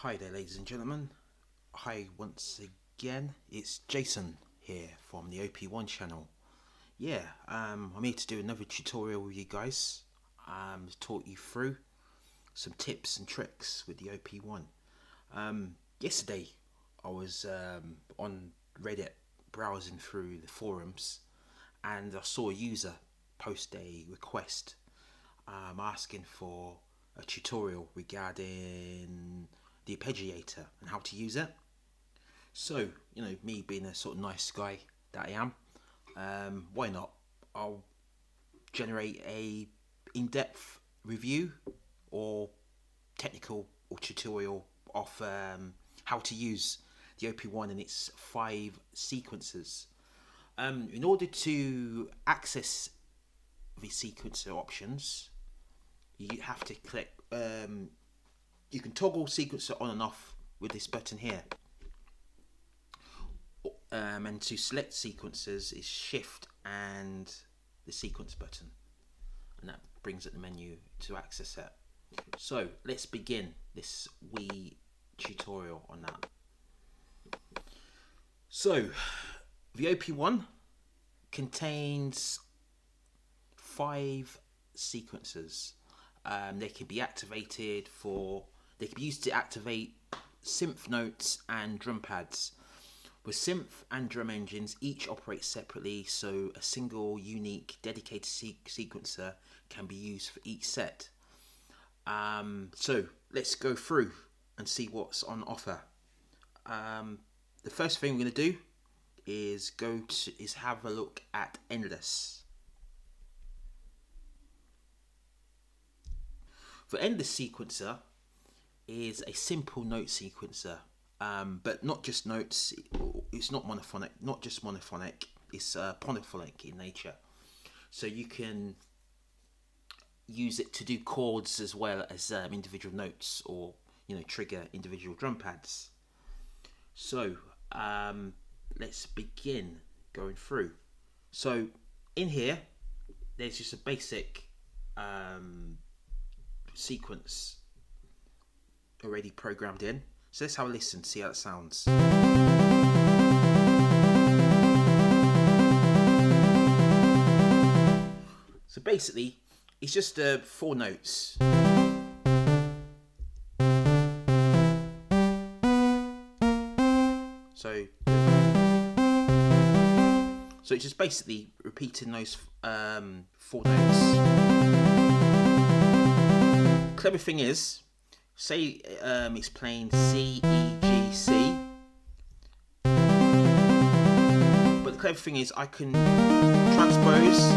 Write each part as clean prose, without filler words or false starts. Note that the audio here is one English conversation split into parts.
Hi there, ladies and gentlemen. Hi once again. It's Jason here from the OP-1 channel. I'm here to do another tutorial with you guys. To talk you through some tips and tricks with the OP-1. Yesterday I was on Reddit browsing through the forums, and I saw a user post a request asking for a tutorial regarding the Arpeggiator and how to use it. So, me being a sort of nice guy that I am, why not? I'll generate a in-depth review or technical or tutorial of how to use the OP-1 and its 5 sequences. In order to access the sequencer options, you have to click, you can toggle sequencer on and off with this button here. And to select sequencers is shift and the sequence button, and that brings up the menu to access it. So let's begin this wee tutorial on that. So the OP-1 contains 5 sequencers. They can be activated they can be used to activate synth notes and drum pads. With synth and drum engines, each operates separately, so a single, unique, dedicated sequencer can be used for each set. So let's go through and see what's on offer. The first thing we're going to do is have a look at Endless. The Endless sequencer is a simple note sequencer, but not just notes. It's not monophonic, not just monophonic. It's polyphonic in nature, so you can use it to do chords as well as individual notes, or trigger individual drum pads. So let's begin going through. So in here, there's just a basic sequence already programmed in. So let's have a listen, see how it sounds. So basically, it's just 4 notes. So it's just basically repeating those 4 notes. Clever thing is, say it's playing C, E, G, C, but the clever thing is I can transpose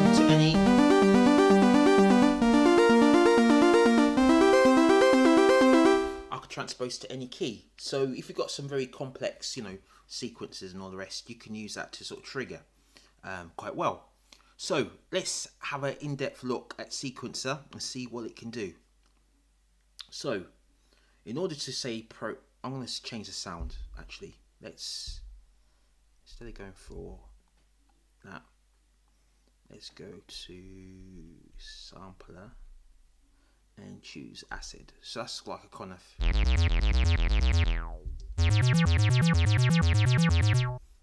to any key. So if you've got some very complex sequences and all the rest, you can use that to sort of trigger quite well. So let's have an in-depth look at sequencer and see what it can do. So in order to say I'm going to change the sound actually. Instead of going for that, let's go to sampler and choose acid. So that's like a kind of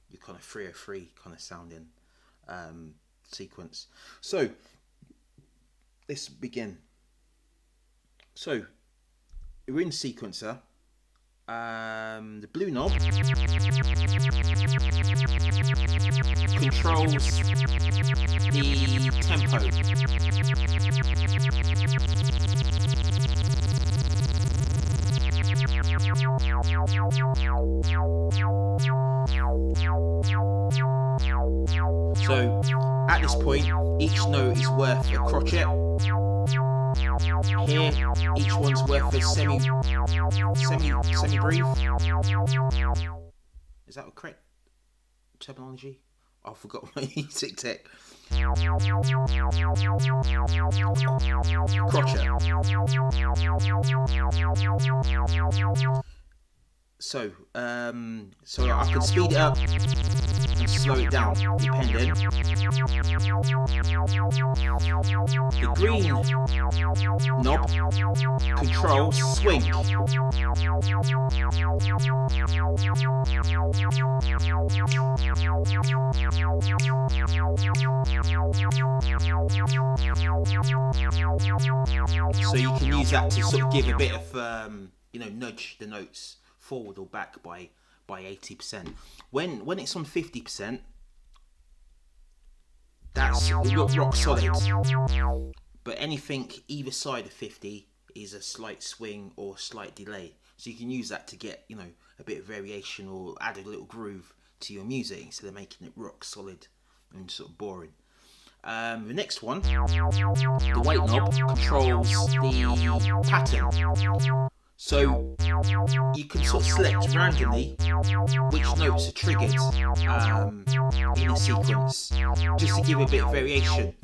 your kind of 303 kind of sounding sequence. So let's begin. So we're in sequencer. The blue knob controls the tempo. So at this point, each note is worth a crotchet. Here, each one's worth a semi-brief. Is that a correct terminology? I forgot my music tech. Crotchet. So I can speed it up and slow it down, depending. The green knob controls swing. So you can use that to sort of give a bit of, nudge the notes forward or back by 80%. When it's on 50%, that's rock solid. But anything either side of 50 is a slight swing or slight delay. So you can use that to get, a bit of variation or add a little groove to your music instead of making it rock solid and sort of boring. The next one, the weight knob, controls the pattern. So you can sort of select randomly which notes are triggered in a sequence, just to give a bit of variation.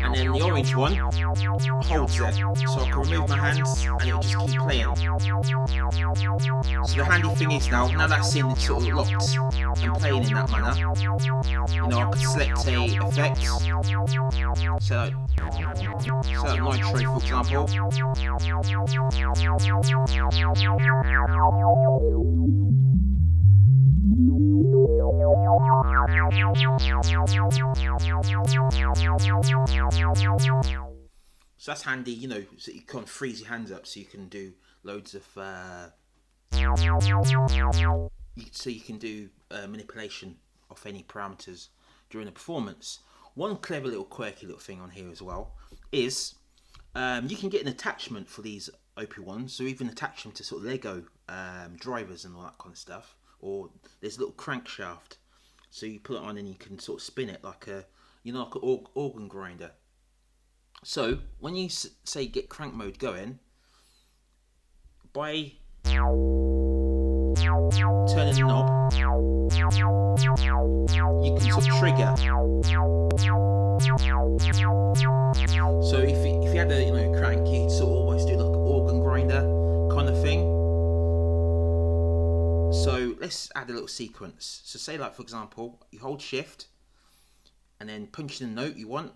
And then the orange one holds it, so I can remove my hands and it'll just keep playing. So the handy thing is now that's in sort of locked and playing in that manner, I can select a effect, so nitro for example. So that's handy, so you can't freeze your hands up, so you can do loads of manipulation of any parameters during the performance. One clever little quirky little thing on here as well is you can get an attachment for these OP-1s, so even attach them to sort of Lego drivers and all that kind of stuff, or there's a little crankshaft, so you put it on and you can sort of spin it like an organ grinder. So when you say get crank mode going, by turning the knob, you can sort of trigger. So if you had a crank, you'd sort of almost do like an organ grinder kind of thing. So let's add a little sequence. So say like for example, you hold shift and then punch in the note you want.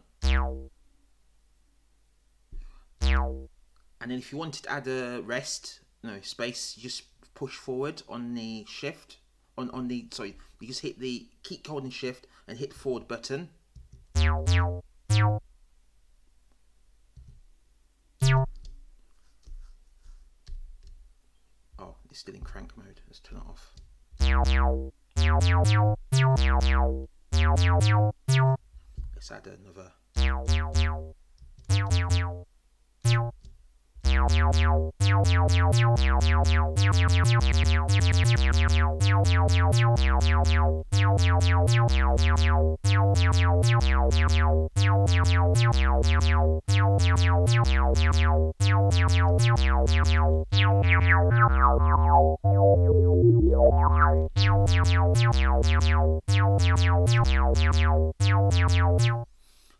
And then if you wanted to add a rest, space, you just push forward on the shift. You just keep holding shift and hit the forward button. Oh, it's still in crank mode. Let's turn it off. Let's add another.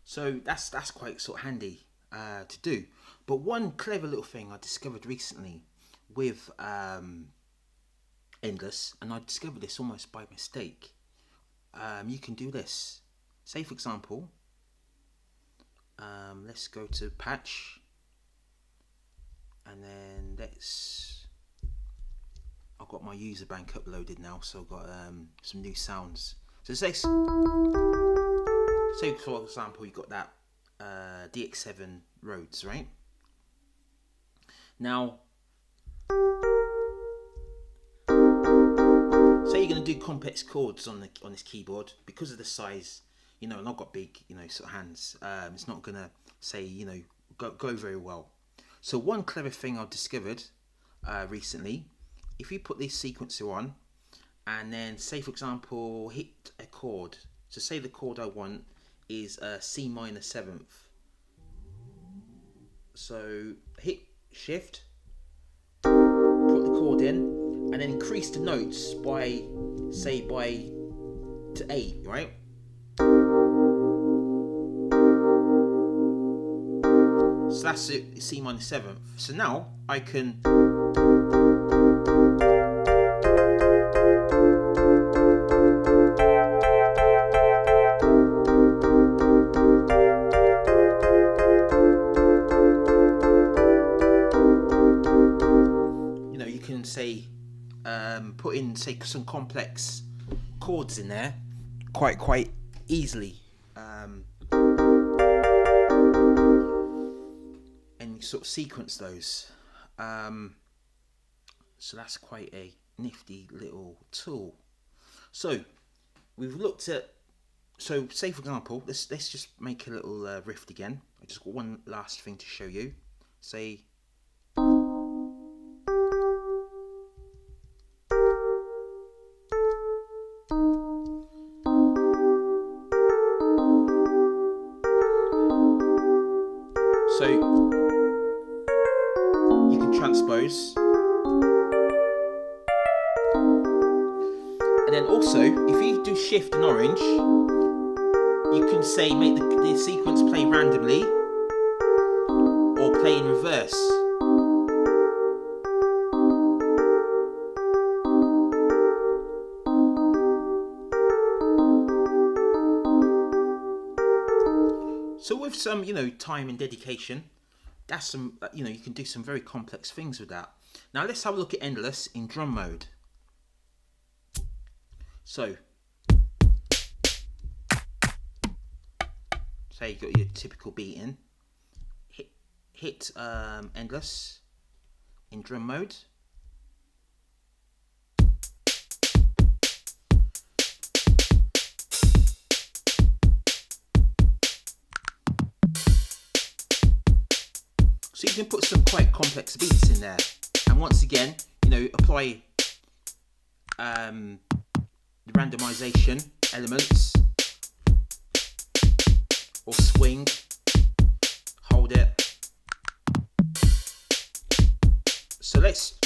So that's quite sort of handy to do. But one clever little thing I discovered recently with Endless, and I discovered this almost by mistake, you can do this. Say for example, let's go to patch, and then I've got my user bank uploaded now, so I've got some new sounds. So say for example, you've got that DX7 Rhodes, right? Now, say you're going to do complex chords on this keyboard, because of the size, and I've got big, sort of hands. It's not going to say, go very well. So one clever thing I've discovered recently, if you put this sequencer on, and then say for example, hit a chord. So say the chord I want is C minor 7th. So hit shift, put the chord in, and then increase the notes by to 8, right? So that's it, C minor 7th. So now I can you can say put in say some complex chords in there quite easily, and sort of sequence those. So that's quite a nifty little tool. So we've looked at, so say for example, let's just make a little riff again. I just got one last thing to show you. Say so you can transpose, and then also if you do shift and orange, you can say make the sequence play randomly or play in reverse. So with some, time and dedication, that's some, you can do some very complex things with that. Now let's have a look at endless in drum mode. So, say you got your typical beat in, hit endless in drum mode. So you can put some quite complex beats in there, and once again, apply the randomization elements, or swing, hold it. So let's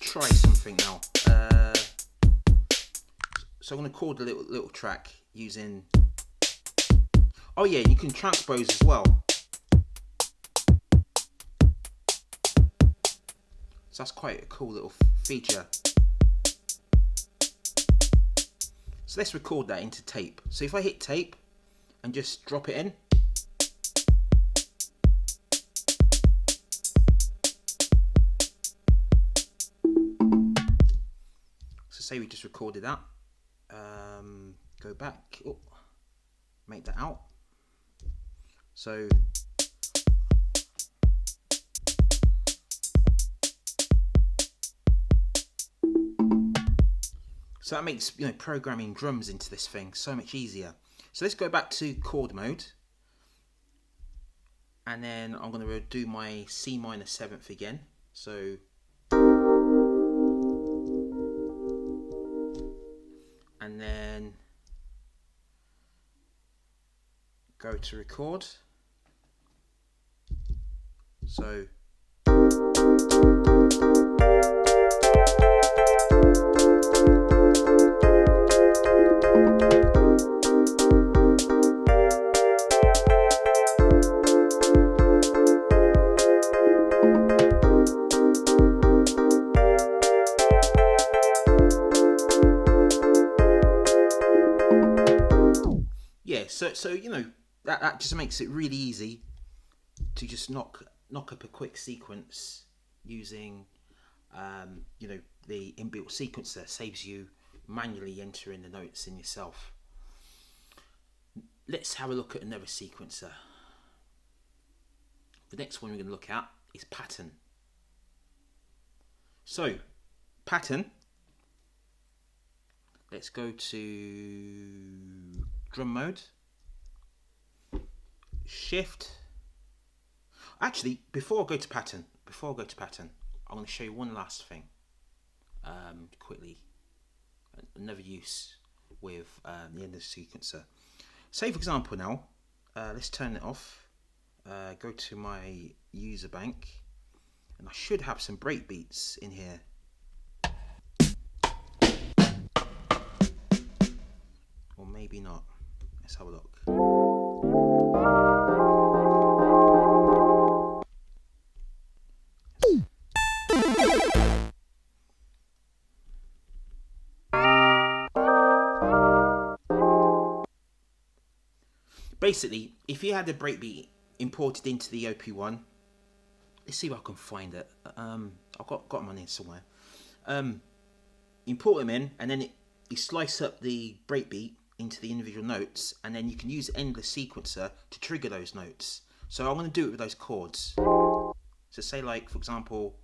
try something now. So I'm going to chord a little track using. Oh yeah, you can transpose as well. So that's quite a cool little feature. So let's record that into tape. So if I hit tape and just drop it in. So say we just recorded that. Go back, make that out. So that makes programming drums into this thing so much easier. So let's go back to chord mode, and then I'm going to do my C minor 7th again. So and then go to record. So So that just makes it really easy to just knock up a quick sequence using the inbuilt sequencer. Saves you manually entering the notes in yourself. Let's have a look at another sequencer. The next one we're going to look at is pattern. So pattern, let's go to drum mode. Shift. Actually, before I go to pattern, I'm going to show you one last thing quickly. Another use with the end of the sequencer. Say for example now, let's turn it off. Go to my user bank, and I should have some breakbeats in here. Or maybe not. Let's have a look. basically, if you had a breakbeat imported into the OP-1, let's see if I can find it. I've got them on here somewhere. Import them in, and then you slice up the breakbeat into the individual notes, and then you can use Endless Sequencer to trigger those notes. So I'm going to do it with those chords. So say, like, for example,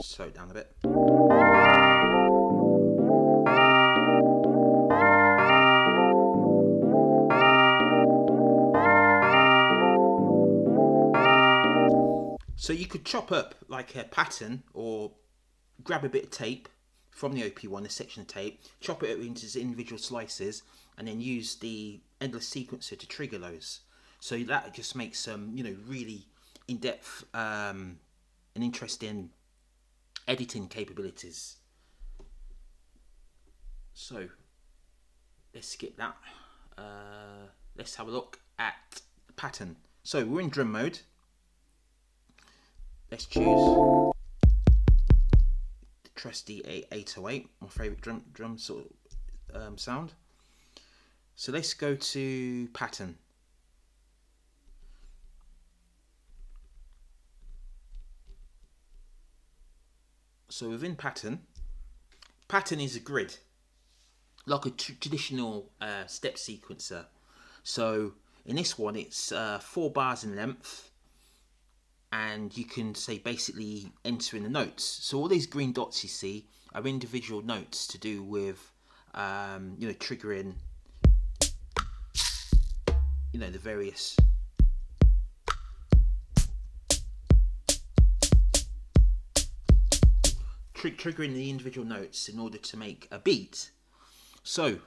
slow it down a bit. So you could chop up like a pattern, or grab a bit of tape from the OP-1, a section of tape, chop it up into individual slices, and then use the Endless Sequencer to trigger those. So that just makes some, really in-depth and interesting editing capabilities. So let's skip that. Let's have a look at the pattern. So we're in drum mode. Let's choose the trusty 808, my favourite drum sort of sound. So let's go to pattern. So within pattern is a grid, like a traditional step sequencer. So in this one, it's 4 bars in length. And you can say basically enter in the notes. So all these green dots you see are individual notes to do with, triggering, the various triggering the individual notes in order to make a beat. So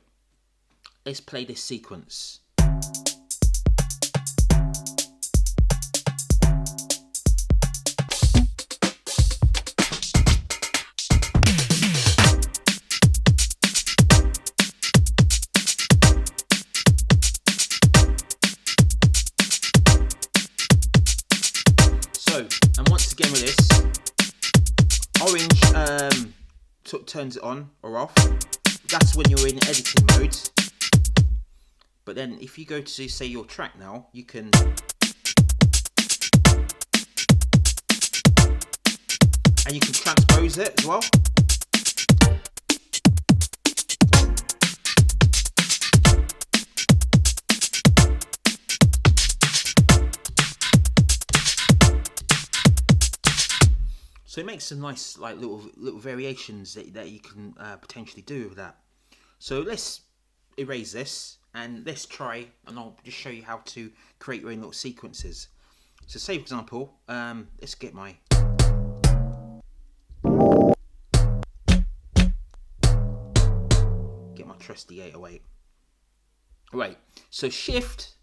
let's play this sequence. And once again with this, orange turns it on or off. That's when you're in editing mode. But then if you go to, say, your track now, you can transpose it as well. So it makes some nice, like, little variations that you can potentially do with that. So let's erase this and let's try, and I'll just show you how to create your own little sequences. So say, for example, let's get my trusty 808. Right. So Shift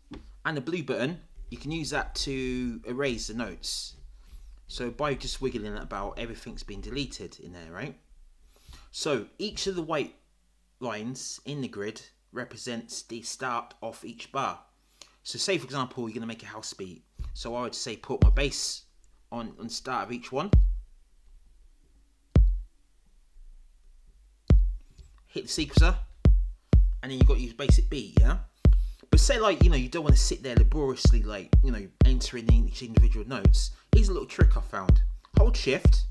and the blue button, you can use that to erase the notes. So by just wiggling it about, everything's been deleted in there, right? So each of the white lines in the grid represents the start of each bar. So say, for example, you're going to make a house beat. So I would say put my bass on the start of each one. Hit the sequencer. And then you've got your basic beat, yeah? But say, like, you don't want to sit there laboriously, like, entering each individual notes. Here's a little trick I found. Hold Shift.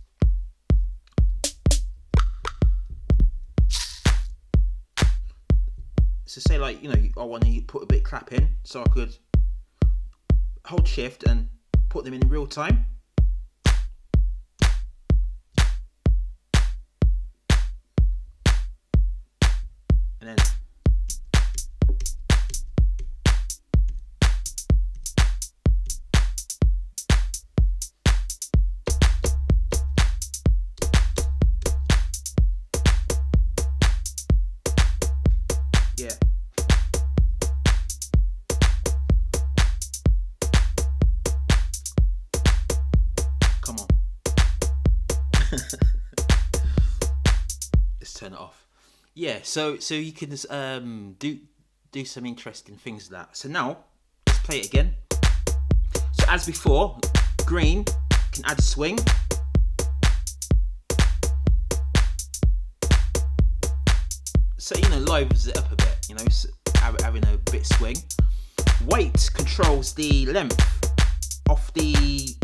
So say, like, I want to put a bit of clap in, so I could hold Shift and put them in real time. And then yeah. Come on. Let's turn it off. Yeah, so you can do some interesting things with that. So now let's play it again. So as before, green can add a swing. So, livens it up a bit, having a bit swing. Weight controls the length of the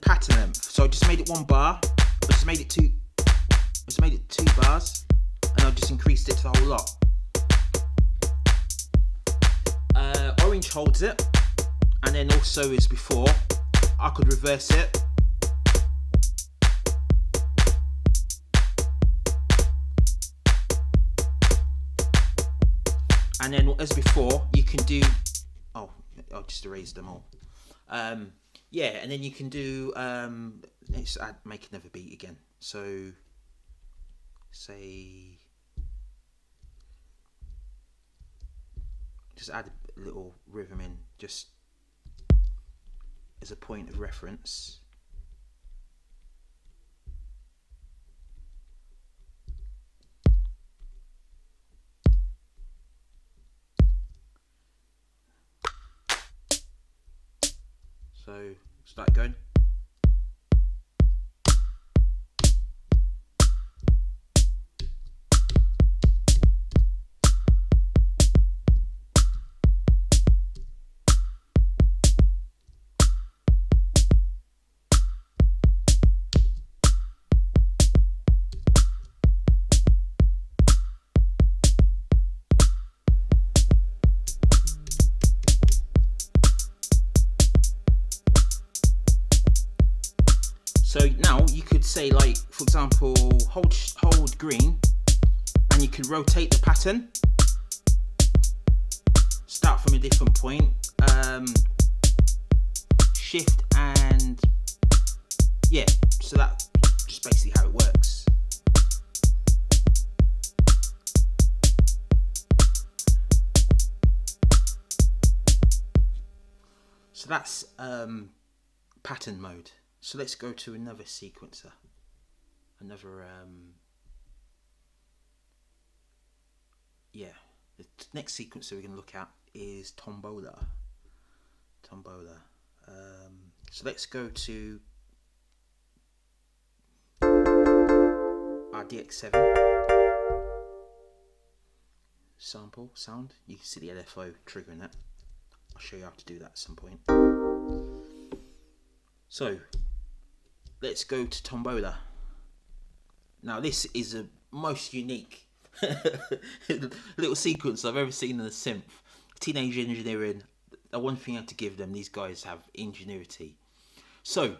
pattern length. So I just made it 1 bar. I just made it 2 bars, and I just increased it to the whole lot. Orange holds it, and then also as before, I could reverse it. And then as before, you can do, I'll just erase them all. Yeah, and then you can do, let's make another beat again. So, say, just add a little rhythm in, just as a point of reference. So, start going. So now you could say, like, for example, hold green, and you can rotate the pattern. Start from a different point. Shift and yeah. So that's just basically how it works. So that's pattern mode. So let's go to another sequencer. The next sequencer we're going to look at is Tombola. So let's go to our DX7 sample sound. You can see the LFO triggering that. I'll show you how to do that at some point. So let's go to Tombola. Now this is the most unique little sequence I've ever seen in a synth. Teenage engineering. The one thing I have to give them, these guys have ingenuity. So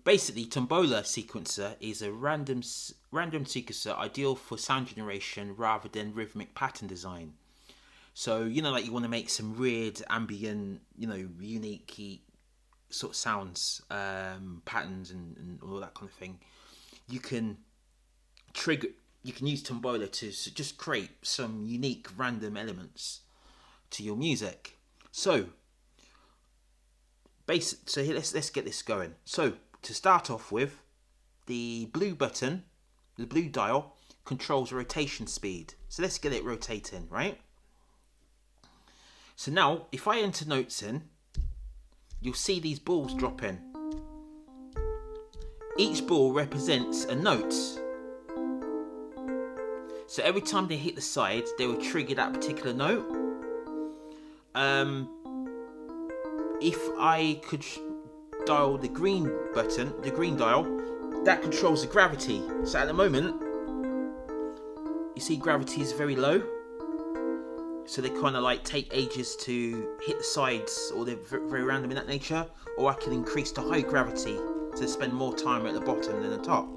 basically, Tombola sequencer is a random sequencer ideal for sound generation rather than rhythmic pattern design. So like you want to make some weird ambient, unique sort of sounds, patterns and all that kind of thing. You can use Tombola to just create some unique random elements to your music. So let's get this going. So to start off with, the blue button, the blue dial, controls rotation speed. So let's get it rotating, right? So now if I enter notes in, you'll see these balls drop in. Each ball represents a note. So every time they hit the side, they will trigger that particular note. If I could dial the green button, the green dial, that controls the gravity. So at the moment, you see gravity is very low. So they kind of like take ages to hit the sides, or they're very random in that nature. Or I can increase to high gravity to spend more time at the bottom than the top.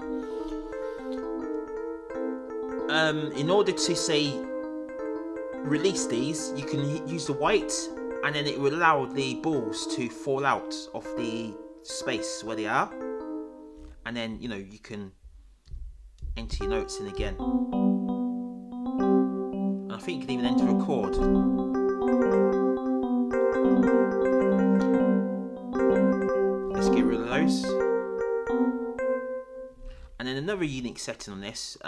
In order to say release these, you can use the white, and then it will allow the balls to fall out of the space where they are, and then you can enter your notes in again. And I think you can even enter a chord. Let's get rid of those. And then another unique setting on this,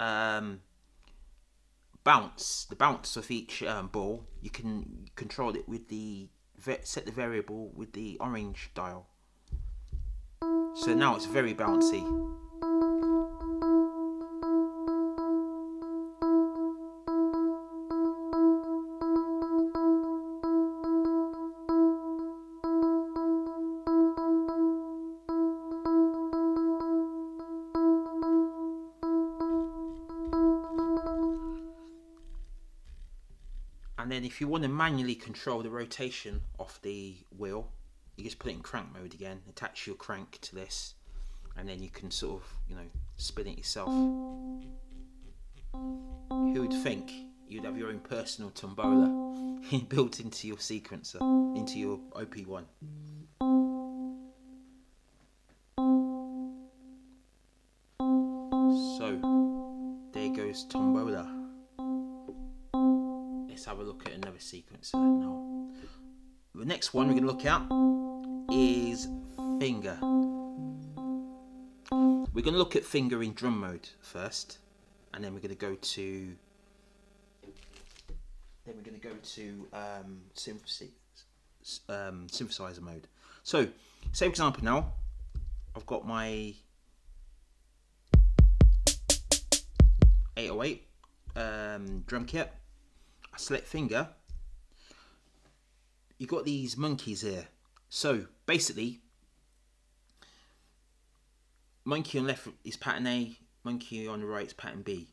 bounce. The bounce of each ball, you can control it with set the variable with the orange dial. So now it's very bouncy. And then if you want to manually control the rotation of the wheel, you just put it in crank mode again, attach your crank to this, and then you can sort of, spin it yourself. Who would think you'd have your own personal tombola built into your sequencer, into your OP-1? So, there goes Tombola. Let's have a look at another sequencer now. The next one we're going to look at is finger. We're going to look at finger in drum mode first, and then we're going to go to synthesizer mode. So, say for example now, I've got my 808 drum kit. I select finger. You've got these monkeys here. So basically, monkey on the left is pattern A, monkey on the right is pattern B.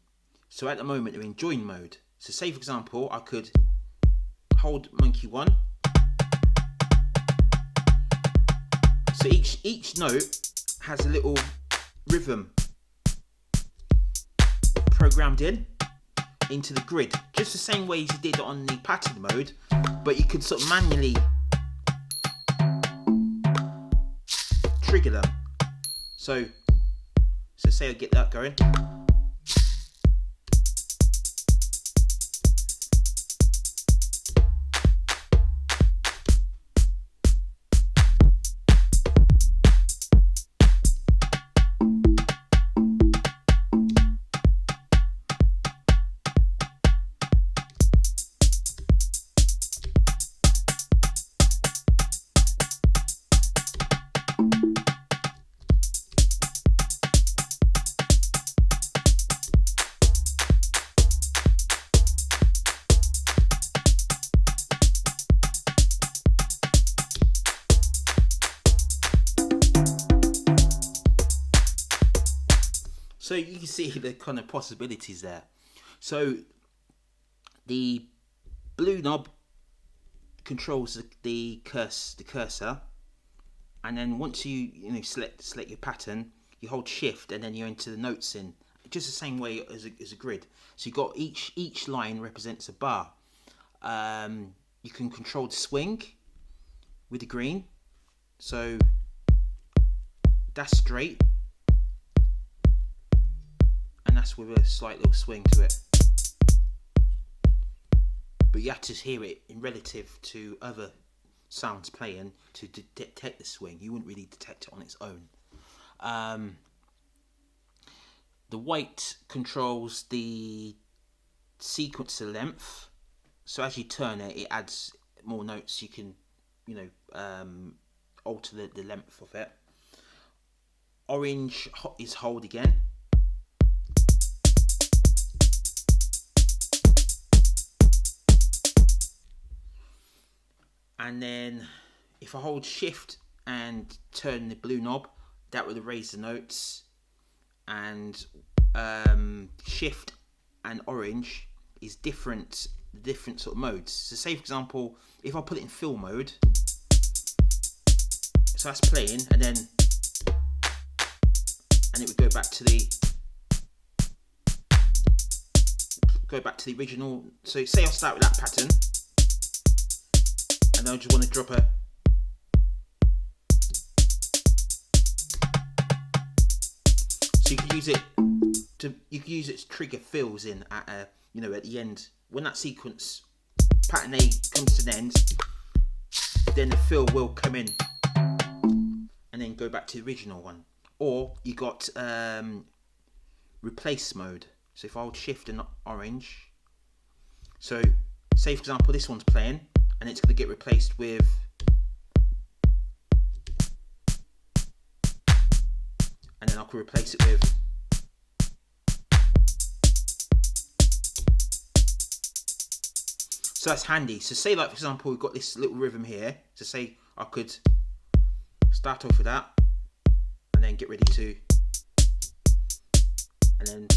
So at the moment they're in join mode. So say for example, I could hold monkey 1. So each note has a little rhythm programmed into the grid, just the same way as you did on the pattern mode, but you could sort of manually trigger them. So say I get that going. So you can see the kind of possibilities there. So the blue knob controls the cursor, and then once you select your pattern, you hold shift and then you enter the notes in, just the same way as a grid. So you got each line represents a bar. You can control the swing with the green, so that's straight. That's with a slight little swing to it, but you have to hear it in relative to other sounds playing to detect the swing. You wouldn't really detect it on its own. The white controls the sequencer length, so as you turn it, it adds more notes. You can alter the length of it. Orange is hold again. And then if I hold shift and turn the blue knob, that would erase the notes. And shift and orange is different sort of modes. So say for example, if I put it in fill mode, so that's playing, and it would go back to the original. So say I'll start with that pattern, and I just want to drop a so you can use it to trigger fills in at at the end when that sequence pattern A comes to an end. Then the fill will come in and then go back to the original one. Or you got replace mode. So if I hold shift and orange, so say for example this one's playing and it's going to get replaced with could replace it with. So that's handy. So say like for example we've got this little rhythm here. So say I could start off with that and then get ready to, and then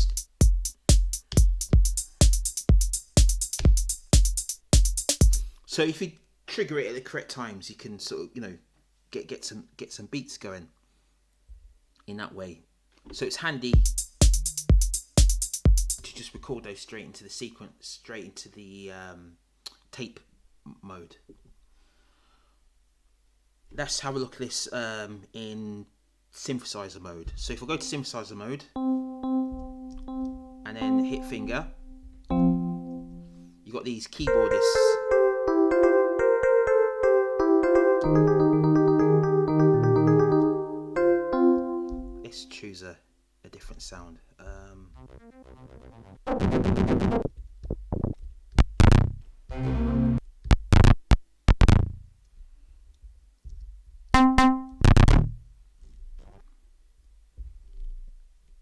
so if you trigger it at the correct times, you can sort of, you know, get some beats going in that way. So it's handy to just record those straight into the sequence, straight into the tape mode. Let's have a look at this in synthesizer mode. So if I go to synthesizer mode and then hit finger, you got these keyboardists. Let's choose a different sound.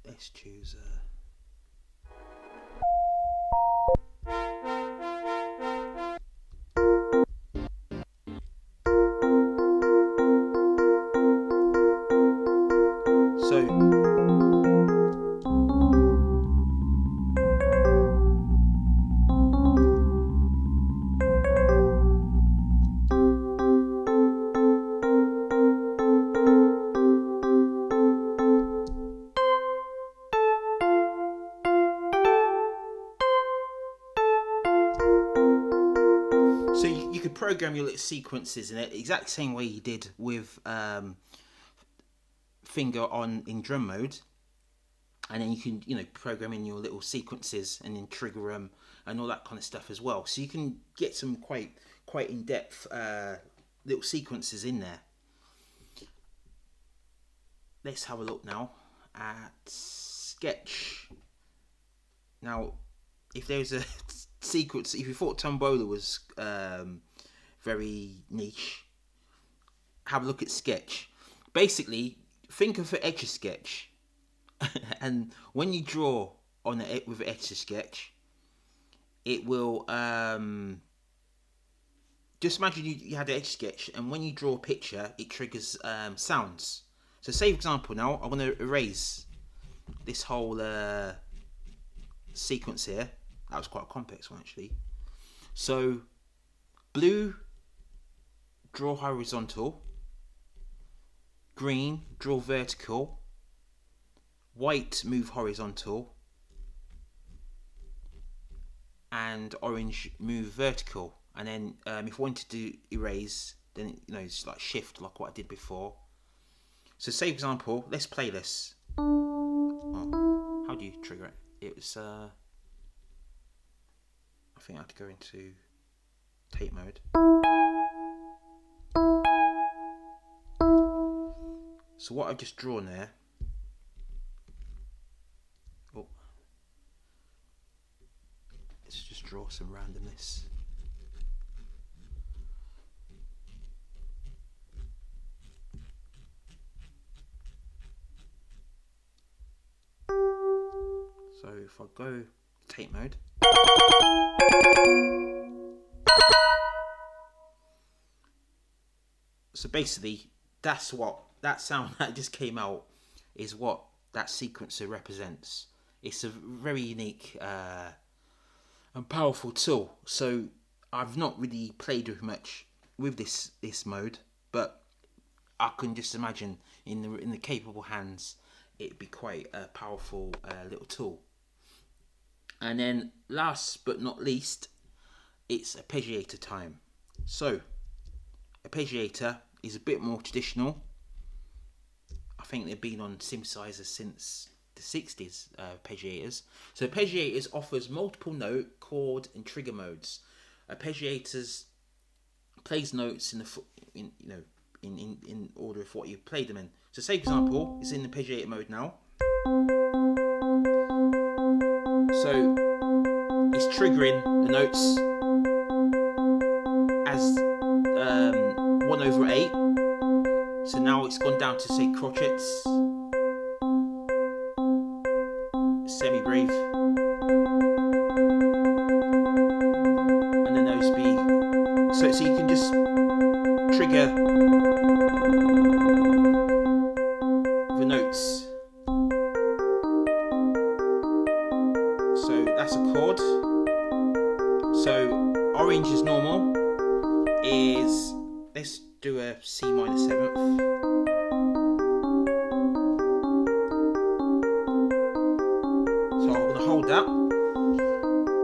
Let's choose so you could program your little sequences in it the exact same way you did with finger on in drum mode, and then you can, you know, program in your little sequences and then trigger them and all that kind of stuff as well. So you can get some quite in-depth little sequences in there. Let's have a look now at Sketch. Now, if there's a sequence, if you thought Tombola was very niche, have a look at Sketch. Basically, think of an Etch-A-Sketch, and when you draw on it with Etch-A-Sketch, it will just imagine you had an Etch-A-Sketch, and when you draw a picture, it triggers sounds. So, say for example, now I want to erase this whole sequence here. That was quite a complex one actually. So blue, draw horizontal. Green, draw vertical. White, move horizontal. And orange, move vertical. And then if I wanted to erase, then it's like shift, like what I did before. So say for example, let's play this. Oh, how do you trigger it? It was I think I have to go into tape mode. So what I've just drawn there, let's just draw some randomness. So if I go tape mode, so basically that's what that sound that just came out is what that sequencer represents. It's a very unique and powerful tool. So I've not really played with much with this mode, but I can just imagine in the capable hands it'd be quite a powerful little tool. And then last but not least, it's Arpeggiator time. So Arpeggiator is a bit more traditional. I think they've been on synthesizers since the 60s, Arpeggiators. So Arpeggiators offers multiple note, chord and trigger modes. Arpeggiators plays notes in order of what you played them in. So say for example, it's in Arpeggiator mode now. So it's triggering the notes as 1/8. So now it's gone down to say crotchets. grave, and then those be so you can just trigger the notes. So that's a chord. So orange is normal. Is let's do a C minor 7th. So I'm gonna hold that.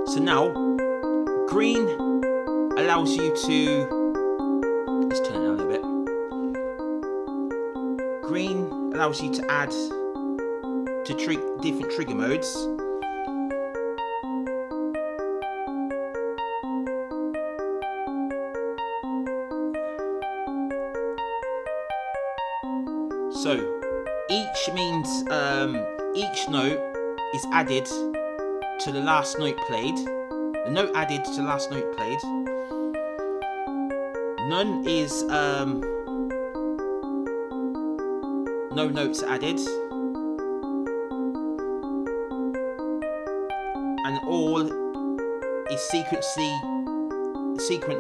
So now green allows you to, let's turn it down a little bit. Green allows you to add to different trigger modes. So each means each note is added to the last note played. The note added to the last note played. None is no notes added. And all is sequence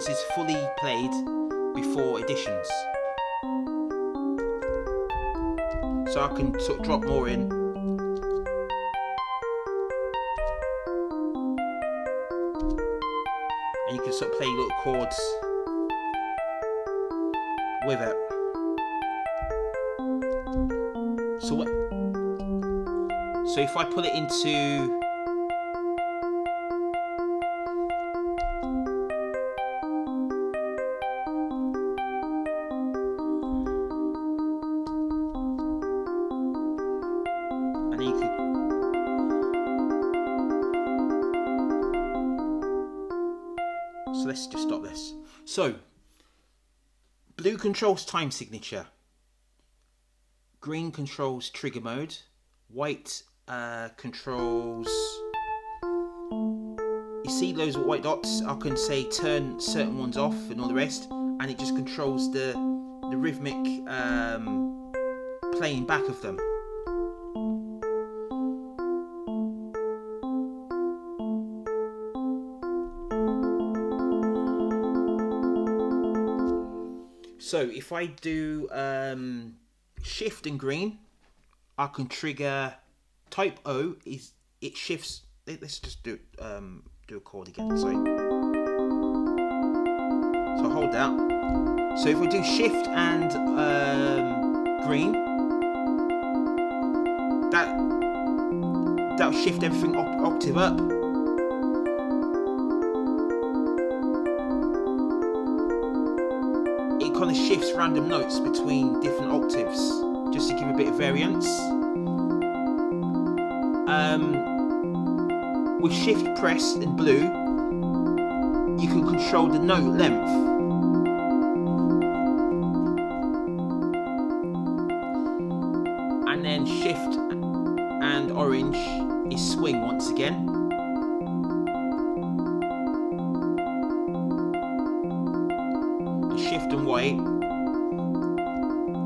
is fully played before additions. So I can sort of drop more in. And you can sort of play little chords with it. So if I put it into So let's just stop this. So, blue controls time signature. Green controls trigger mode. White controls... You see those white dots? I can say turn certain ones off and all the rest. And it just controls the rhythmic playing back of them. So if I do shift and green, I can trigger type O. Is it shifts? Let's just do a chord again. So hold that. So if we do shift and green, that'll shift everything octave up. Kind of shifts random notes between different octaves just to give a bit of variance. With shift pressed and blue, you can control the note length. And then shift and orange is swing once again. Shift and white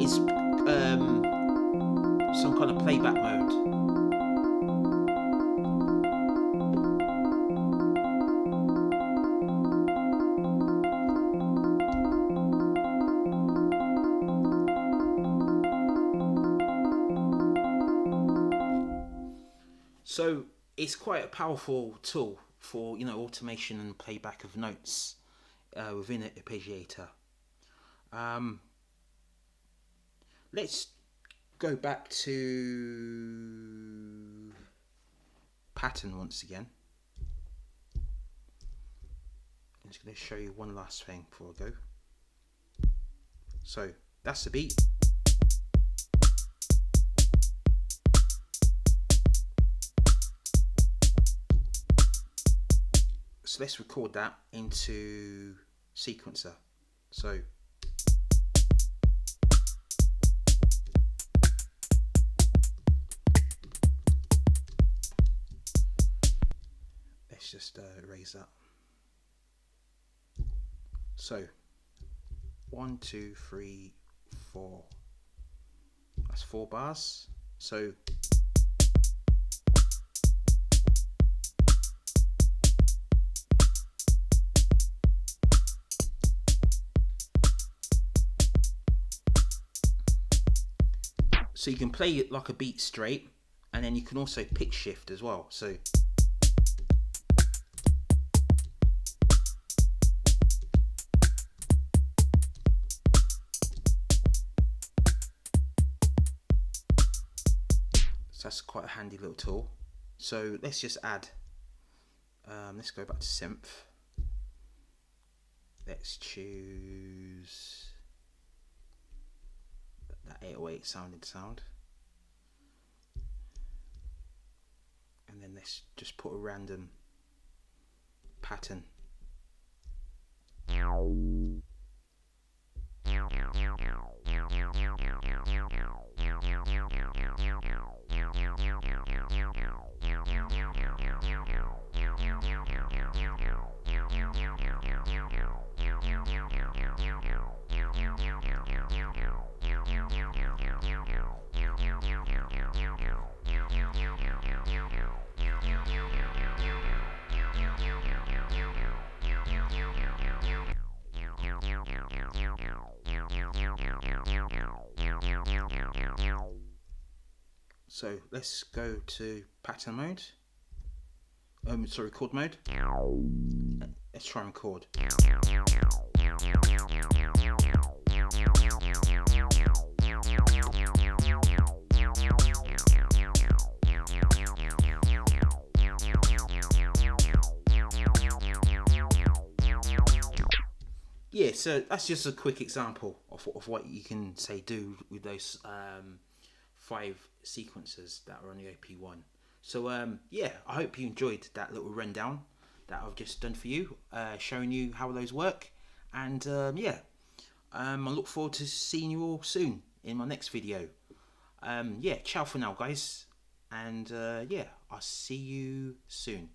is some kind of playback mode. So it's quite a powerful tool for automation and playback of notes within Arpeggiator. Let's go back to pattern once again. I'm just going to show you one last thing before I go. So that's the beat. So let's record that into sequencer. So let's just erase that. So 1, 2, 3, 4. That's 4 bars. So So you can play it like a beat straight, and then you can also pitch shift as well. So that's quite a handy little tool. So let's just add, let's go back to synth. Let's choose that 808 sounding sound. And then let's just put a random pattern. So let's go to pattern mode. Sorry, chord mode. Let's try and chord. Yeah, so that's just a quick example of what you can say do with those 5 sequences that are on the OP-1. So yeah, I hope you enjoyed that little rundown that I've just done for you, showing you how those work. And yeah, I look forward to seeing you all soon in my next video. Yeah, ciao for now, guys. And yeah, I'll see you soon.